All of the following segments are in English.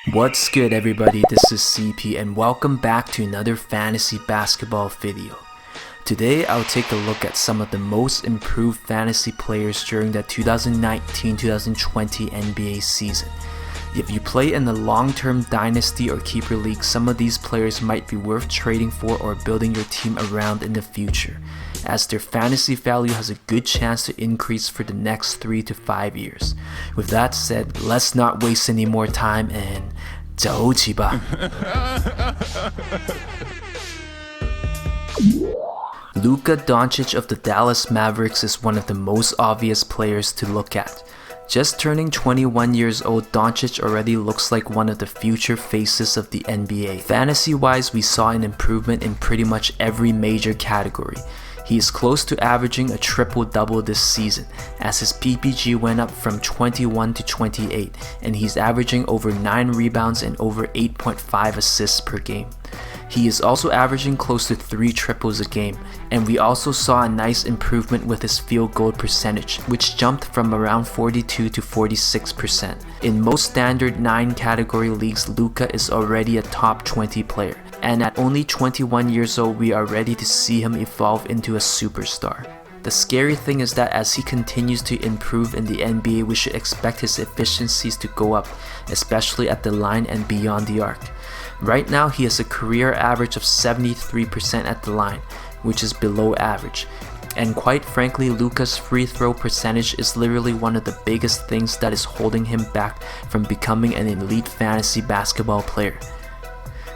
What's good everybody, this is CP and welcome back to another fantasy basketball video. Today I'll take a look at some of the most improved fantasy players during the 2019-2020 NBA season. If you play in the long-term dynasty or keeper league, some of these players might be worth trading for or building your team around in the future, as their fantasy value has a good chance to increase for the next 3 to 5 years. With that said, let's not waste any more time and 走起吧. Luka Doncic of the Dallas Mavericks is one of the most obvious players to look at. Just turning 21 years old, Doncic already looks like one of the future faces of the NBA. Fantasy-wise, we saw an improvement in pretty much every major category. He is close to averaging a triple-double this season, as his PPG went up from 21 to 28, and he's averaging over 9 rebounds and over 8.5 assists per game. He is also averaging close to 3 triples a game, and we also saw a nice improvement with his field goal percentage, which jumped from around 42 to 46%. In most standard 9 category leagues, Luka is already a top 20 player, and at only 21 years old we are ready to see him evolve into a superstar. The scary thing is that as he continues to improve in the NBA, we should expect his efficiencies to go up, especially at the line and beyond the arc. Right now he has a career average of 73% at the line, which is below average. And quite frankly, Luka's free throw percentage is literally one of the biggest things that is holding him back from becoming an elite fantasy basketball player.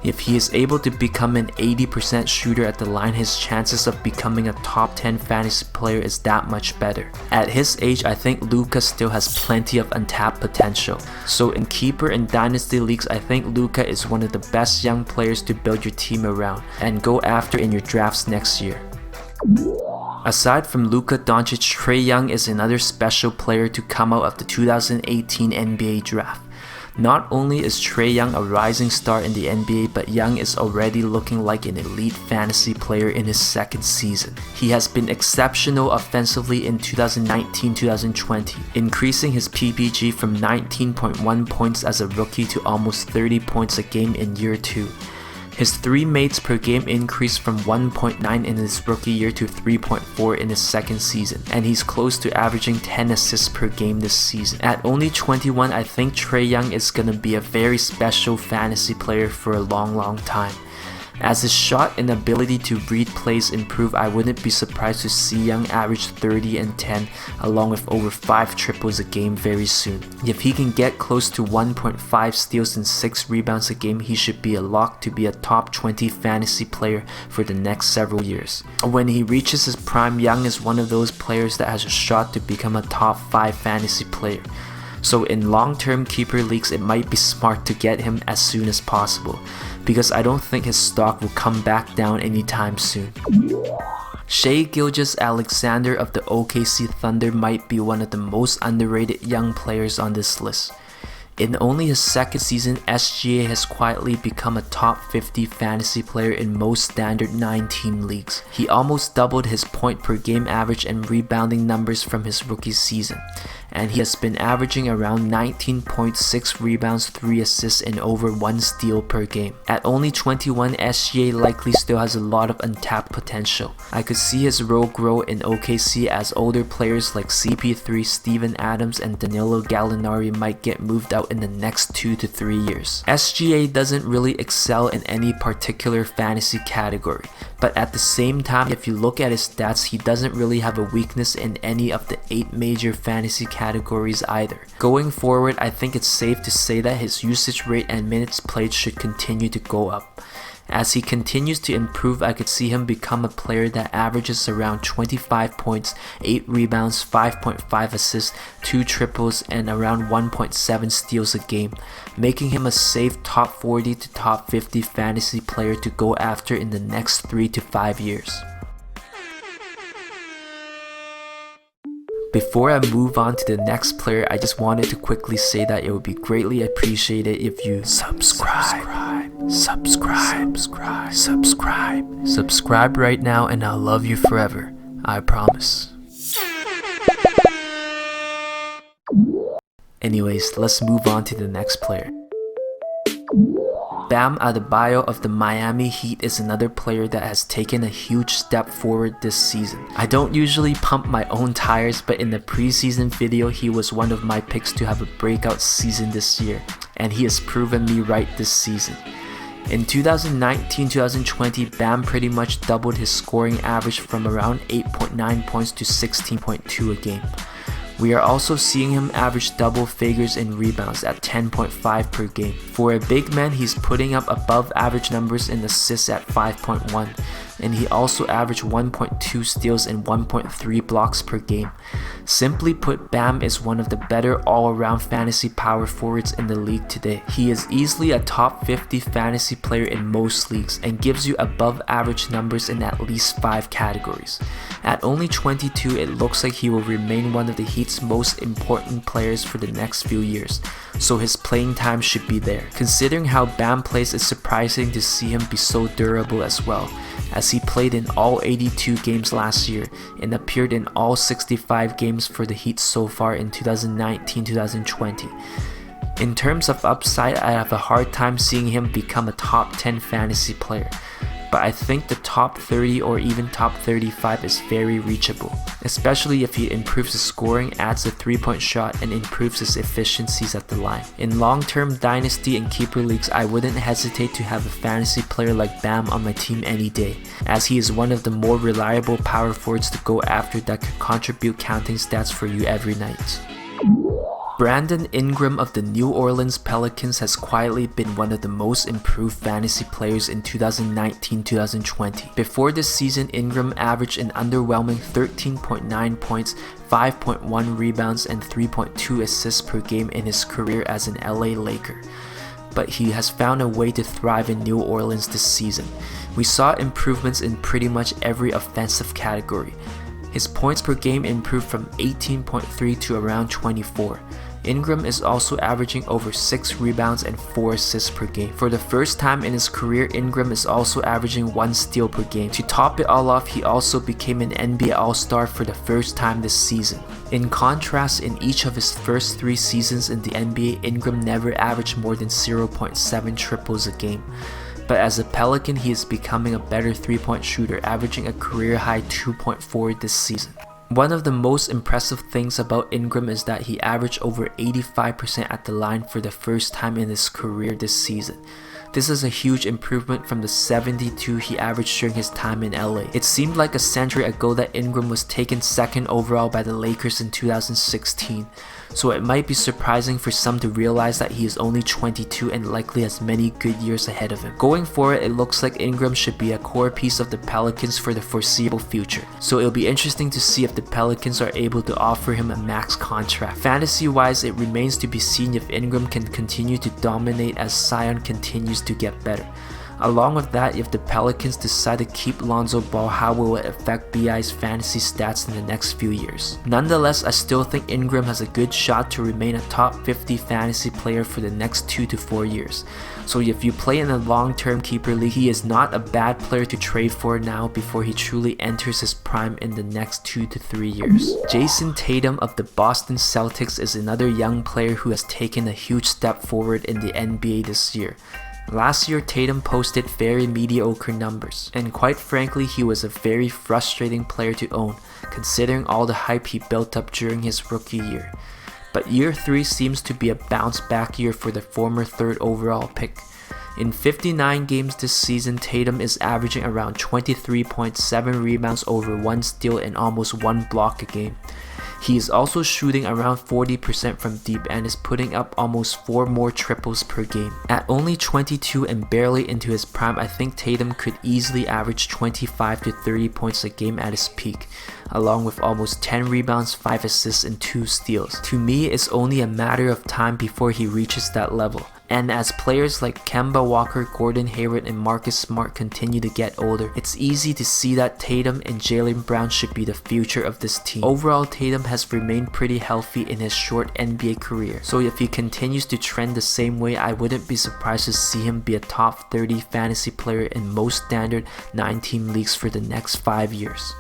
If he is able to become an 80% shooter at the line, his chances of becoming a top 10 fantasy player is that much better. At his age, I think Luka still has plenty of untapped potential. So in keeper and dynasty leagues, I think Luka is one of the best young players to build your team around and go after in your drafts next year. Aside from Luka Doncic, Trae Young is another special player to come out of the 2018 NBA draft. Not only is Trae Young a rising star in the NBA, but Young is already looking like an elite fantasy player in his second season. He has been exceptional offensively in 2019-2020, increasing his PPG from 19.1 points as a rookie to almost 30 points a game in year 2. His 3 mates per game increased from 1.9 in his rookie year to 3.4 in his second season, and he's close to averaging 10 assists per game this season. At only 21, I think Trae Young is gonna be a very special fantasy player for a long time. As his shot and ability to read plays improve, I wouldn't be surprised to see Young average 30 and 10 along with over 5 triples a game very soon. If he can get close to 1.5 steals and 6 rebounds a game, he should be a lock to be a top 20 fantasy player for the next several years. When he reaches his prime, Young is one of those players that has a shot to become a top 5 fantasy player. So in long-term keeper leagues, it might be smart to get him as soon as possible, because I don't think his stock will come back down anytime soon. Shai GilgeousAlexander of the OKC Thunder might be one of the most underrated young players on this list. In only his second season, SGA has quietly become a top 50 fantasy player in most standard 9-team leagues. He almost doubled his point per game average and rebounding numbers from his rookie season, and he has been averaging around 19.6 rebounds, 3 assists, and over 1 steal per game. At only 21, SGA likely still has a lot of untapped potential. I could see his role grow in OKC as older players like CP3, Steven Adams, and Danilo Gallinari might get moved out in the next 2 to 3 years. SGA doesn't really excel in any particular fantasy category, but at the same time, if you look at his stats, he doesn't really have a weakness in any of the 8 major fantasy categories either. Going forward, I think it's safe to say that his usage rate and minutes played should continue to go up. As he continues to improve, I could see him become a player that averages around 25 points, 8 rebounds, 5.5 assists, 2 triples, and around 1.7 steals a game, making him a safe top 40 to top 50 fantasy player to go after in the next 3 to 5 years. Before I move on to the next player, I just wanted to quickly say that it would be greatly appreciated if you subscribe right now, and I'll love you forever. I promise. Anyways, let's move on to the next player. Bam Adebayo of the Miami Heat is another player that has taken a huge step forward this season. I don't usually pump my own tires, but in the preseason video he was one of my picks to have a breakout season this year, and he has proven me right this season. In 2019-2020, Bam pretty much doubled his scoring average from around 8.9 points to 16.2 a game. We are also seeing him average double figures in rebounds at 10.5 per game. For a big man, he's putting up above average numbers in assists at 5.1, and he also averaged 1.2 steals and 1.3 blocks per game. Simply put, Bam is one of the better all-around fantasy power forwards in the league today. He is easily a top 50 fantasy player in most leagues and gives you above average numbers in at least 5 categories. At only 22, it looks like he will remain one of the Heat's most important players for the next few years, so his playing time should be there. Considering how Bam plays, it's surprising to see him be so durable as well, as he played in all 82 games last year and appeared in all 65 games for the Heat so far in 2019-2020. In terms of upside, I have a hard time seeing him become a top 10 fantasy player, but I think the top 30 or even top 35 is very reachable, especially if he improves his scoring, adds a 3-point shot, and improves his efficiencies at the line. In long-term dynasty and keeper leagues, I wouldn't hesitate to have a fantasy player like Bam on my team any day, as he is one of the more reliable power forwards to go after that could contribute counting stats for you every night. Brandon Ingram of the New Orleans Pelicans has quietly been one of the most improved fantasy players in 2019-2020. Before this season, Ingram averaged an underwhelming 13.9 points, 5.1 rebounds, and 3.2 assists per game in his career as an LA Laker. But he has found a way to thrive in New Orleans this season. We saw improvements in pretty much every offensive category. His points per game improved from 18.3 to around 24. Ingram is also averaging over 6 rebounds and 4 assists per game. For the first time in his career, Ingram is also averaging 1 steal per game. To top it all off, he also became an NBA All-Star for the first time this season. In contrast, in each of his first 3 seasons in the NBA, Ingram never averaged more than 0.7 triples a game. But as a Pelican, he is becoming a better 3-point shooter, averaging a career-high 2.4 this season. One of the most impressive things about Ingram is that he averaged over 85% at the line for the first time in his career this season. This is a huge improvement from the 72 he averaged during his time in LA. It seemed like a century ago that Ingram was taken 2nd overall by the Lakers in 2016, so it might be surprising for some to realize that he is only 22 and likely has many good years ahead of him. Going forward, it looks like Ingram should be a core piece of the Pelicans for the foreseeable future, so it'll be interesting to see if the Pelicans are able to offer him a max contract. Fantasy-wise, it remains to be seen if Ingram can continue to dominate as Zion continues to get better. Along with that, if the Pelicans decide to keep Lonzo Ball, how will it affect BI's fantasy stats in the next few years? Nonetheless, I still think Ingram has a good shot to remain a top 50 fantasy player for the next 2 to 4 years. So if you play in a long-term keeper league, he is not a bad player to trade for now before he truly enters his prime in the next 2 to 3 years. Jayson Tatum of the Boston Celtics is another young player who has taken a huge step forward in the NBA this year. Last year, Tatum posted very mediocre numbers, and quite frankly, he was a very frustrating player to own, considering all the hype he built up during his rookie year. But year 3 seems to be a bounce back year for the former 3rd overall pick. In 59 games this season, Tatum is averaging around 23.7 rebounds, over 1 steal, and almost 1 block a game. He is also shooting around 40% from deep and is putting up almost 4 more triples per game. At only 22 and barely into his prime, I think Tatum could easily average 25 to 30 points a game at his peak, along with almost 10 rebounds, 5 assists, and 2 steals. To me, it's only a matter of time before he reaches that level. And as players like Kemba Walker, Gordon Hayward, and Marcus Smart continue to get older, it's easy to see that Tatum and Jalen Brown should be the future of this team. Overall, Tatum has remained pretty healthy in his short NBA career, so if he continues to trend the same way, I wouldn't be surprised to see him be a top 30 fantasy player in most standard 9-team leagues for the next 5 years.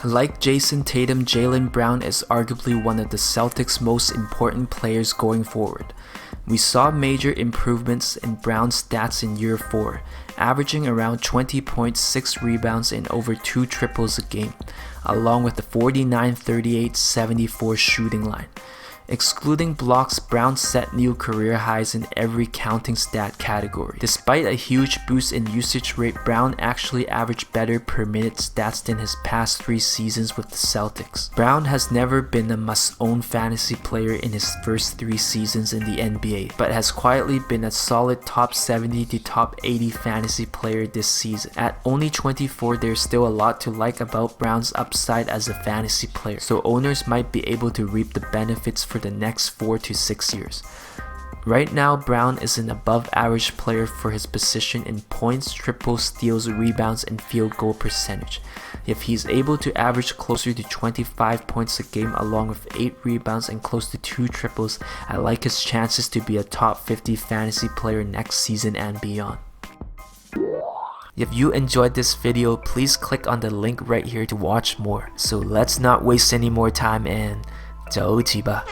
Like Jayson Tatum, Jalen Brown is arguably one of the Celtics' most important players going forward. We saw major improvements in Brown's stats in year 4, averaging around 20 points, 6 rebounds, and over 2 triples a game, along with the 49, 38, 74 shooting line. Excluding blocks, Brown set new career highs in every counting stat category. Despite a huge boost in usage rate, Brown actually averaged better per minute stats than his past 3 seasons with the Celtics. Brown has never been a must-own fantasy player in his first 3 seasons in the NBA, but has quietly been a solid top 70 to top 80 fantasy player this season. At only 24, there's still a lot to like about Brown's upside as a fantasy player, so owners might be able to reap the benefits for the next 4 to 6 years. Right now, Brown is an above average player for his position in points, triples, steals, rebounds, and field goal percentage. If he's able to average closer to 25 points a game along with 8 rebounds and close to 2 triples, I like his chances to be a top 50 fantasy player next season and beyond. If you enjoyed this video, please click on the link right here to watch more. So let's not waste any more time and 走起吧。